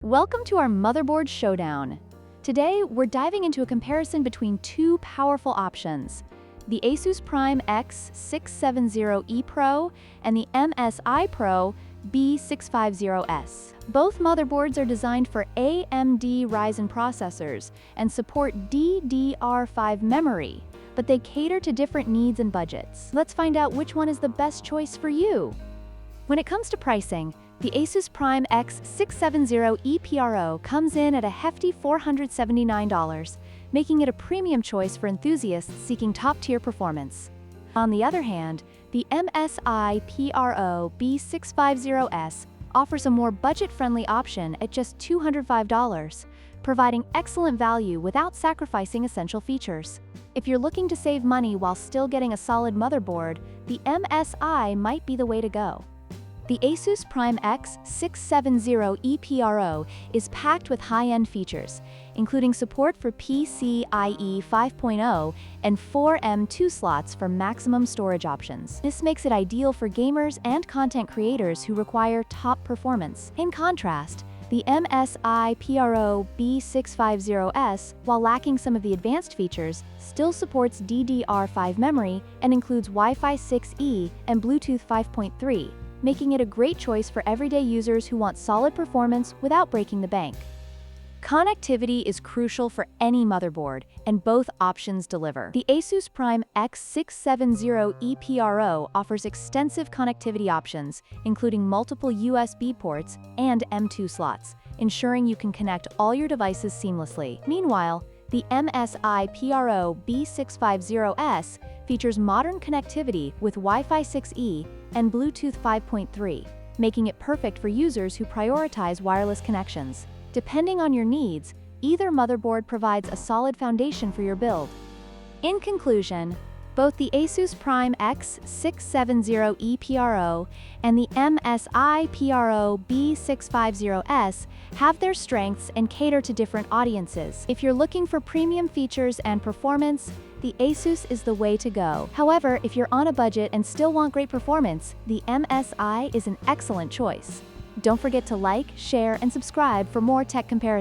Welcome to our motherboard showdown. Today, we're diving into a comparison between two powerful options, the Asus Prime X670E-PRO and the MSI PRO B650-S. Both motherboards are designed for AMD Ryzen processors and support DDR5 memory, but they cater to different needs and budgets. Let's find out which one is the best choice for you. When it comes to pricing, the Asus Prime X670E-PRO comes in at a hefty $479, making it a premium choice for enthusiasts seeking top-tier performance. On the other hand, the MSI PRO B650-S offers a more budget-friendly option at just $205, providing excellent value without sacrificing essential features. If you're looking to save money while still getting a solid motherboard, the MSI might be the way to go. The Asus Prime X670E-PRO is packed with high-end features, including support for PCIe 5.0 and 4 M.2 slots for maximum storage options. This makes it ideal for gamers and content creators who require top performance. In contrast, the MSI PRO B650-S, while lacking some of the advanced features, still supports DDR5 memory and includes Wi-Fi 6E and Bluetooth 5.3. making it a great choice for everyday users who want solid performance without breaking the bank. Connectivity is crucial for any motherboard, and both options deliver. The Asus Prime X670E-PRO offers extensive connectivity options, including multiple USB ports and M.2 slots, ensuring you can connect all your devices seamlessly. Meanwhile, the MSI PRO B650-S features modern connectivity with Wi-Fi 6E and Bluetooth 5.3, making it perfect for users who prioritize wireless connections. Depending on your needs, either motherboard provides a solid foundation for your build. In conclusion, both the Asus Prime X670E-PRO and the MSI PRO B650-S have their strengths and cater to different audiences. If you're looking for premium features and performance, the Asus is the way to go. However, if you're on a budget and still want great performance, the MSI is an excellent choice. Don't forget to like, share, and subscribe for more tech comparisons.